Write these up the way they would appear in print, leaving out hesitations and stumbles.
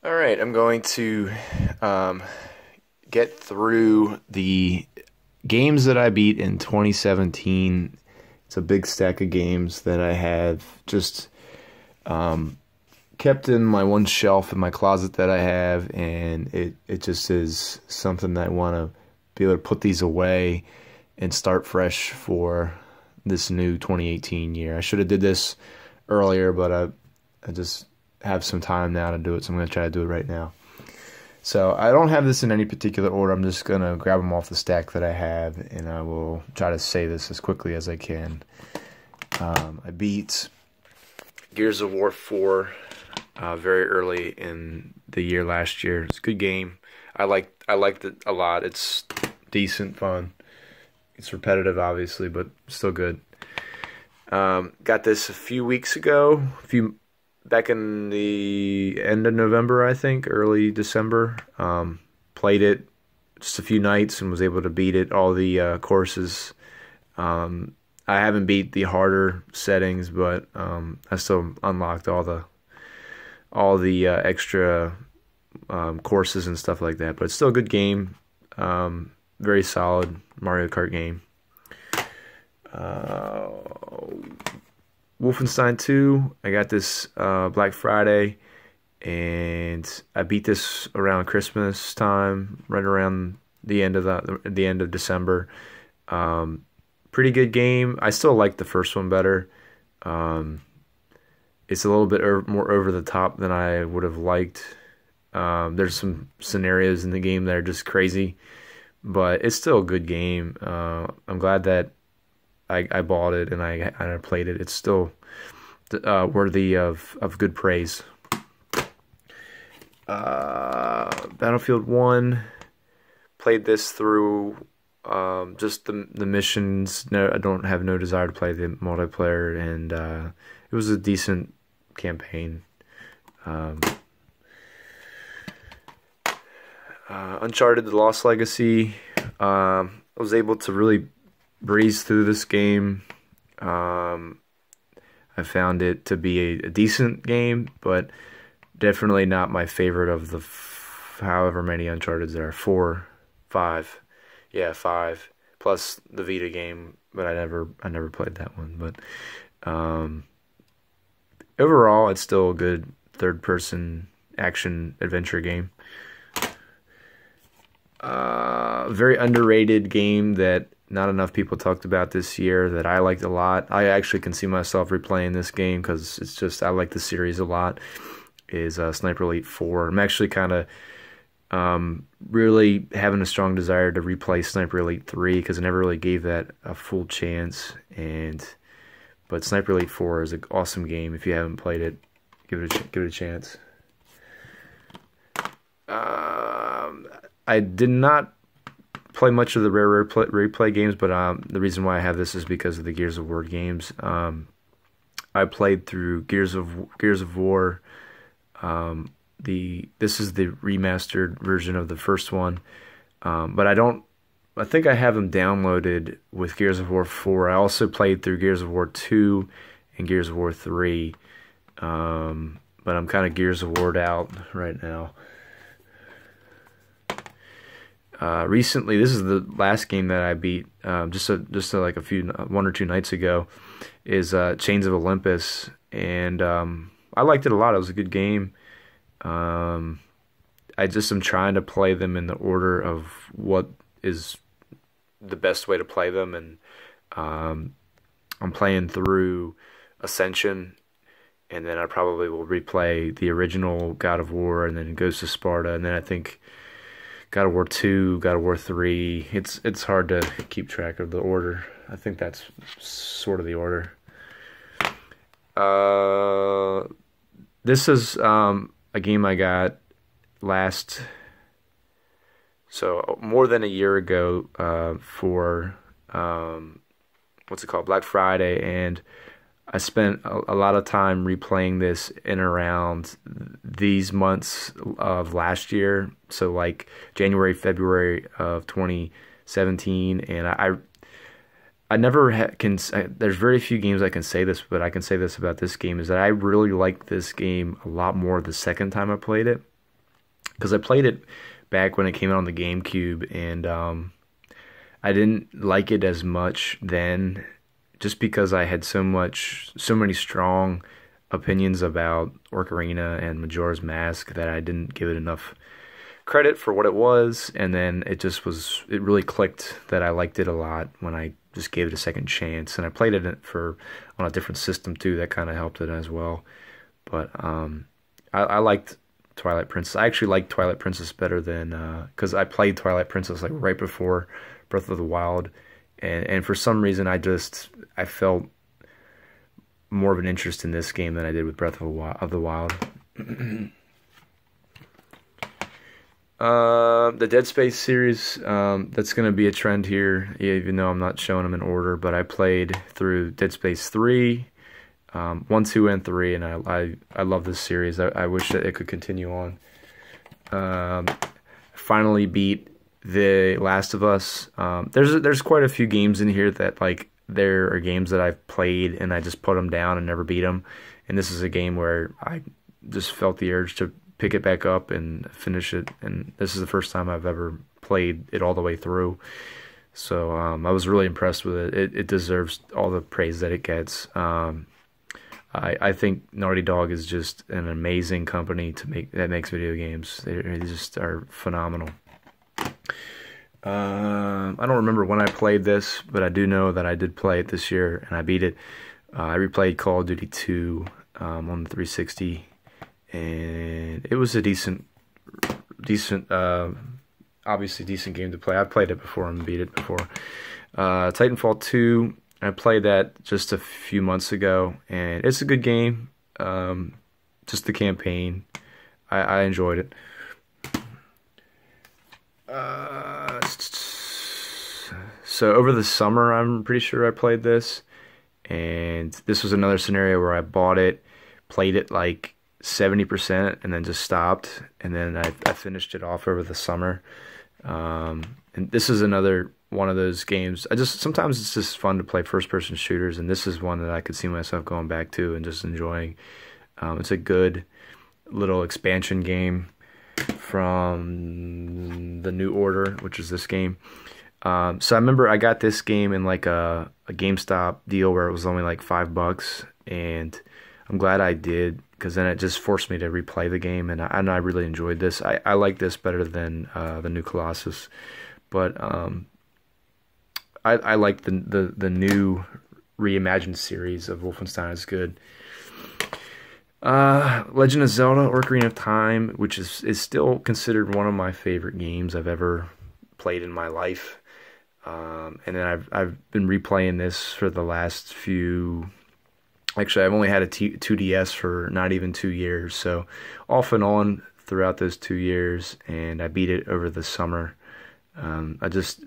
All right, I'm going to um, get through the games that I beat in 2017. It's a big stack of games that I have just kept in my one shelf in my closet that I have, and it just is something that I want to be able to put these away and start fresh for this new 2018 year. I should have did this earlier, but I just have some time now to do it, so I'm going to try to do it right now. So I don't have this in any particular order. I'm just going to grab them off the stack that I have, and I will try to say this as quickly as I can. I beat Gears of War 4 very early in the year last year. It's a good game. I liked it a lot. It's decent fun. It's repetitive, obviously, but still good. Got this a few weeks ago, back in the end of November, I think, early December. Played it just a few nights and was able to beat it, all the courses. I haven't beat the harder settings, but I still unlocked all the extra courses and stuff like that. But it's still a good game. Very solid Mario Kart game. Wolfenstein 2, I got this Black Friday, and I beat this around Christmas time, right around the end of December. Pretty good game. I still like the first one better. It's a little bit more over the top than I would have liked. There's some scenarios in the game that are just crazy, but it's still a good game. I'm glad that I bought it and I played it. It's still worthy of good praise. Battlefield 1, played this through just the missions. No, I don't have no desire to play the multiplayer, and it was a decent campaign. Uncharted: The Lost Legacy. I was able to really breeze through this game. I found it to be a decent game, but definitely not my favorite of the however many Uncharted there are. 4, 5. Yeah, 5. Plus the Vita game, but I never played that one. But overall, it's still a good third-person action adventure game. Very underrated game that not enough people talked about this year that I liked a lot. I actually can see myself replaying this game because it's just, I like the series a lot, is Sniper Elite 4. I'm actually kind of really having a strong desire to replay Sniper Elite 3 because I never really gave that a full chance. But Sniper Elite 4 is an awesome game. If you haven't played it, give it a chance. I did not play much of the rare replay games, but the reason why I have this is because of the Gears of War games. I played through Gears of War. This is the remastered version of the first one, but I think I have them downloaded with Gears of War 4. I also played through Gears of War 2 and Gears of War 3, but I'm kind of Gears of War'd out right now. Recently, this is the last game that I beat, just like 1 or 2 nights ago, is Chains of Olympus, and I liked it a lot. It was a good game. I just am trying to play them in the order of what is the best way to play them, and I'm playing through Ascension, and then I probably will replay the original God of War, and then Ghost of Sparta, and then I think God of War 2, God of War 3. It's hard to keep track of the order. I think that's sort of the order. This is a game I got more than a year ago for what's it called, Black Friday, and I spent a lot of time replaying this in around these months of last year, so like January, February of 2017, and I never there's very few games I can say this, but I can say this about this game, is that I really liked this game a lot more the second time I played it. because I played it back when it came out on the GameCube, and I didn't like it as much then, just because I had so many strong opinions about Ocarina and Majora's Mask that I didn't give it enough credit for what it was, and then it really clicked that I liked it a lot when I just gave it a second chance, and I played it on a different system too. That kind of helped it as well. But I liked Twilight Princess. I actually liked Twilight Princess better than because I played Twilight Princess like right before Breath of the Wild, and for some reason I felt more of an interest in this game than I did with Breath of the Wild. The Dead Space series, that's going to be a trend here, even though I'm not showing them in order, but I played through Dead Space 3, 1, 2, and 3, and I love this series. I wish that it could continue on. Finally beat The Last of Us. There's quite a few games in here that, like, there are games that I've played and I just put them down and never beat them, and this is a game where I just felt the urge to pick it back up and finish it, and this is the first time I've ever played it all the way through. So I was really impressed with it. It deserves all the praise that it gets. I think Naughty Dog is just an amazing company that makes video games. They just are phenomenal. I don't remember when I played this, but I do know that I did play it this year and I beat it. I replayed Call of Duty 2 on the 360. And it was a decent, obviously decent game to play. I've played it before and beat it before. Titanfall 2, I played that just a few months ago, and it's a good game. Just the campaign, I enjoyed it. So over the summer, I'm pretty sure I played this, and this was another scenario where I bought it, played it like 70% and then just stopped, and then I finished it off over the summer. And this is another one of those games. Sometimes it's just fun to play first-person shooters, and this is one that I could see myself going back to and just enjoying. It's a good little expansion game from the New Order, which is this game. So I remember I got this game in like a GameStop deal where it was only like $5, and I'm glad I did, because then it just forced me to replay the game, and I really enjoyed this. I like this better than the new Colossus, but I like the new reimagined series of Wolfenstein is good. Legend of Zelda: Ocarina of Time, which is still considered one of my favorite games I've ever played in my life, and then I've been replaying this for the last few. Actually, I've only had a 2DS for not even 2 years, so off and on throughout those 2 years, and I beat it over the summer. I just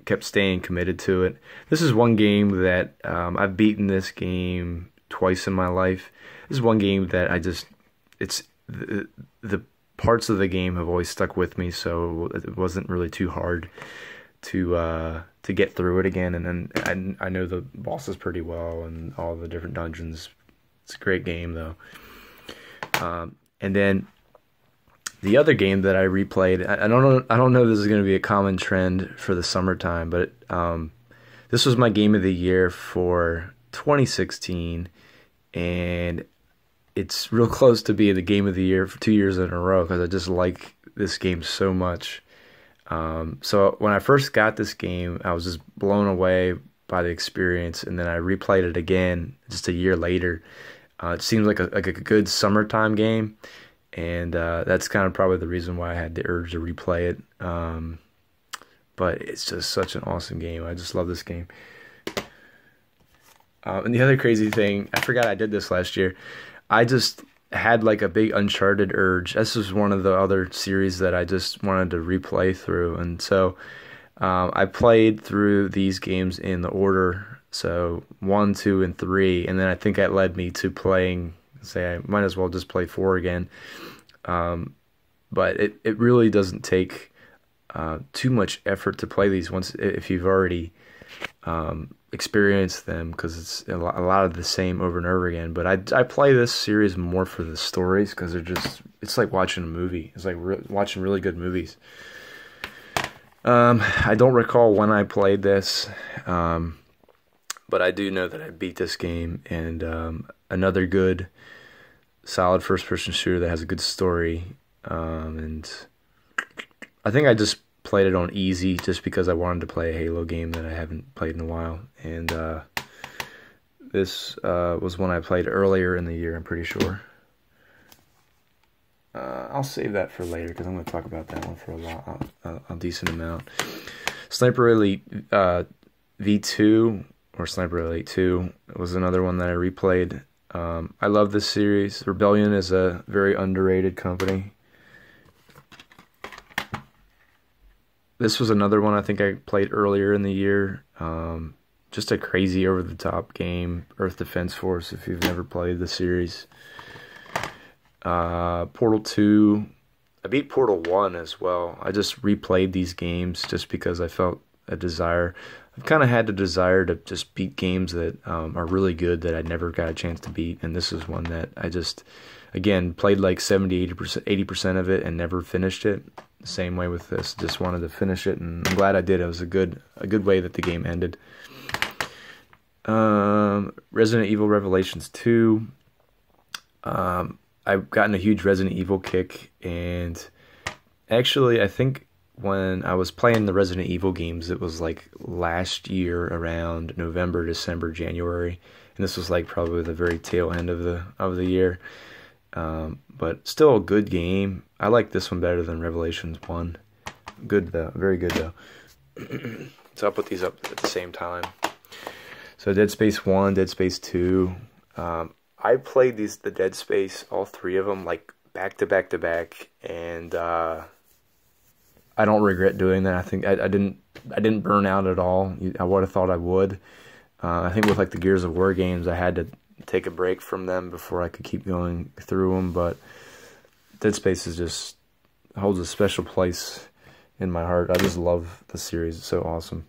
kept staying committed to it. This is one game that I've beaten this game twice in my life. This is one game that it's the parts of the game have always stuck with me, so it wasn't really too hard to get through it again. And then I know the bosses pretty well and all the different dungeons. It's a great game though. And then the other game that I replayed, I don't know if this is going to be a common trend for the summertime, but this was my game of the year for 2016, and it's real close to being the game of the year for 2 years in a row because I just like this game so much. So when I first got this game, I was just blown away by the experience, and then I replayed it again just a year later. It seems like a good summertime game, and that's kind of probably the reason why I had the urge to replay it. But it's just such an awesome game. I just love this game. And the other crazy thing, I forgot I did this last year. I just had like a big Uncharted urge. This was one of the other series that I just wanted to replay through, and so I played through these games in the order, so 1, 2, and 3, and then I think that led me to playing, say, I might as well just play 4 again. But it really doesn't take too much effort to play these once if you've already experience them because it's a lot of the same over and over again. But I play this series more for the stories because it's like watching a movie. It's like watching really good movies. I don't recall when I played this, but I do know that I beat this game, and another good, solid first-person shooter that has a good story. And I think I just played it on easy just because I wanted to play a Halo game that I haven't played in a while. And this was one I played earlier in the year, I'm pretty sure. I'll save that for later because I'm going to talk about that one for a decent amount. Sniper Elite V2 or Sniper Elite 2 was another one that I replayed. I love this series. Rebellion is a very underrated company. This was another one I think I played earlier in the year. Just a crazy over-the-top game. Earth Defense Force, if you've never played the series. Portal 2. I beat Portal 1 as well. I just replayed these games just because I felt a desire. I've kind of had the desire to just beat games that are really good that I never got a chance to beat. And this is one that I just, again, played like 70, 80% of it and never finished it. The same way with this. Just wanted to finish it, and I'm glad I did. It was a good way that the game ended. Resident Evil Revelations 2. I've gotten a huge Resident Evil kick, and actually I think when I was playing the Resident Evil games, it was like last year around November, December, January, and this was like probably the very tail end of the year. But still a good game. I like this one better than Revelations 1. Good though, very good though. So I'll put these up at the same time. So Dead Space 1, Dead Space 2. I played the Dead Space, all three of them, like back to back to back, and I don't regret doing that. I think I didn't burn out at all. I would have thought I would. I think with like the Gears of War games, I had to take a break from them before I could keep going through them. But Dead Space holds a special place in my heart. I just love the series. It's so awesome.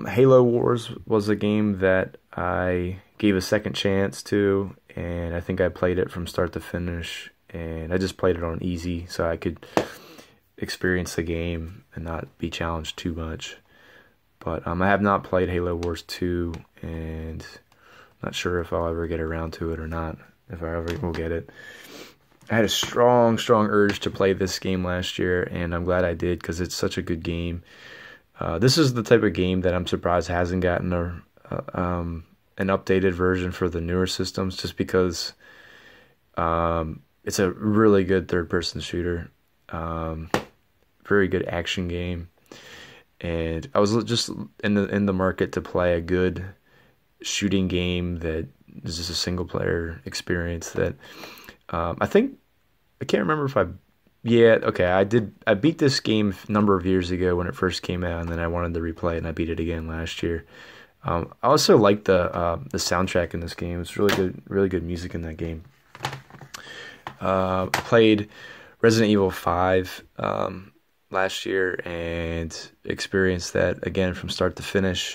Halo Wars was a game that I gave a second chance to, and I think I played it from start to finish, and I just played it on easy so I could experience the game and not be challenged too much. But I have not played Halo Wars 2, and not sure if I'll ever get around to it or not, if I ever will get it. I had a strong urge to play this game last year, and I'm glad I did because it's such a good game. This is the type of game that I'm surprised hasn't gotten an updated version for the newer systems, just because it's a really good third-person shooter, very good action game, and I was just in the market to play a good shooting game that is just a single-player experience. That I can't remember if I beat this game a number of years ago when it first came out, and then I wanted to replay it, and I beat it again last year. I also like the soundtrack in this game. It's really good music in that game. I played Resident Evil 5 last year and experienced that again from start to finish.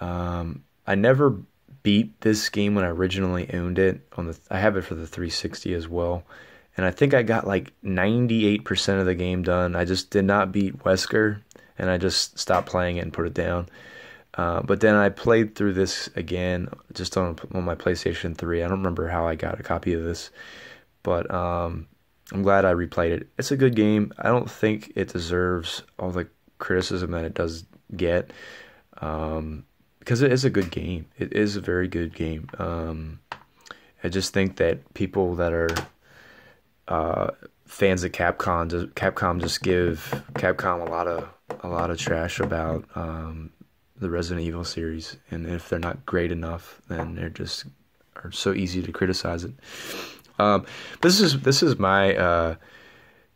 I never beat this game when I originally owned it. I have it for the 360 as well. And I think I got like 98% of the game done. I just did not beat Wesker, and I just stopped playing it and put it down. But then I played through this again just on my PlayStation 3. I don't remember how I got a copy of this, but I'm glad I replayed it. It's a good game. I don't think it deserves all the criticism that it does get, because it is a good game. It is a very good game. I just think that people that are fans of Capcom just give Capcom a lot of trash about the Resident Evil series, and if they're not great enough, then they're just are so easy to criticize it. This is my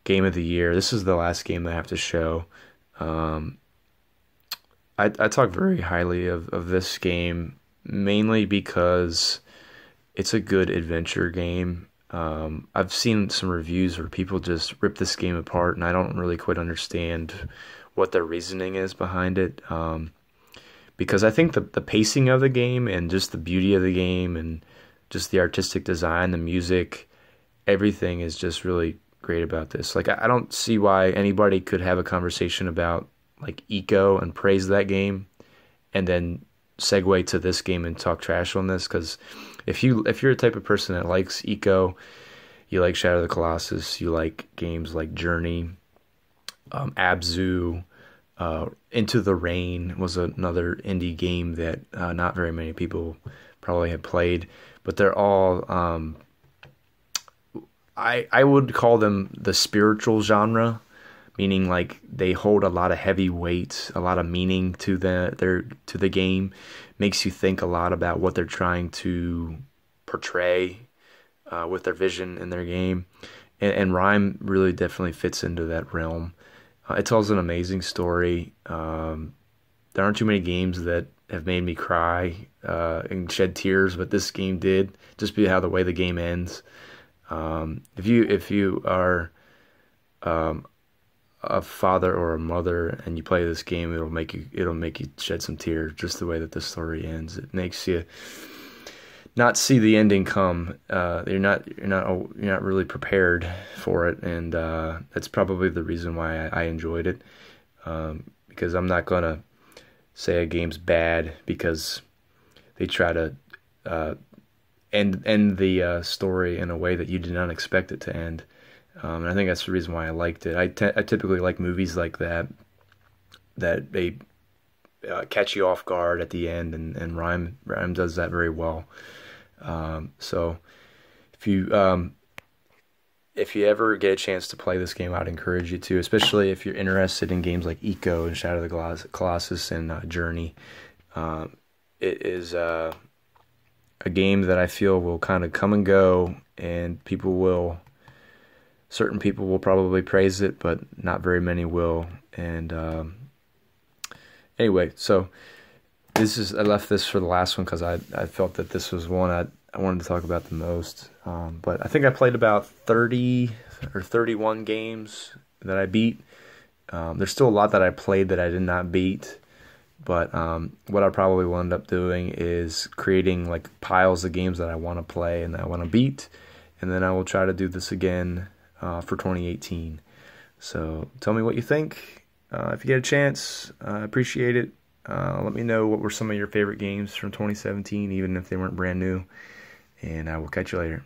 game of the year. This is the last game that I have to show. I talk very highly of this game, mainly because it's a good adventure game. I've seen some reviews where people just rip this game apart, and I don't really quite understand what their reasoning is behind it. Because I think the pacing of the game and just the beauty of the game and just the artistic design, the music, everything is just really great about this. Like, I don't see why anybody could have a conversation about like Eco and praise that game and then segue to this game and talk trash on this. Because if you're the type of person that likes Eco, you like Shadow of the Colossus, you like games like Journey, Abzu, Into the Rain was another indie game that not very many people probably have played, but they're all I would call them the spiritual genre, meaning like they hold a lot of heavy weight, a lot of meaning to the game, makes you think a lot about what they're trying to portray with their vision in their game, and Rime really definitely fits into that realm. It tells an amazing story. There aren't too many games that have made me cry and shed tears, but this game did, just because how the way the game ends. If you are a father or a mother and you play this game, it'll make you shed some tears, just the way that the story ends. It makes you not see the ending come. You're not really prepared for it, and that's probably the reason why I enjoyed it. Because I'm not gonna say a game's bad because they try to end the story in a way that you did not expect it to end. And I think that's the reason why I liked it. I typically like movies like that they catch you off guard at the end, and Rime does that very well. So if you ever get a chance to play this game, I'd encourage you to, especially if you're interested in games like Eco and Shadow of the Colossus and Journey. It is a game that I feel will kind of come and go, and certain people will probably praise it, but not very many will. And anyway, so I left this for the last one because I felt that this was one I wanted to talk about the most. But I think I played about 30 or 31 games that I beat. There's still a lot that I played that I did not beat. But what I probably will end up doing is creating like piles of games that I want to play and that I want to beat. And then I will try to do this again for 2018. So tell me what you think. If you get a chance, I appreciate it. Let me know what were some of your favorite games from 2017, even if they weren't brand new. And I will catch you later.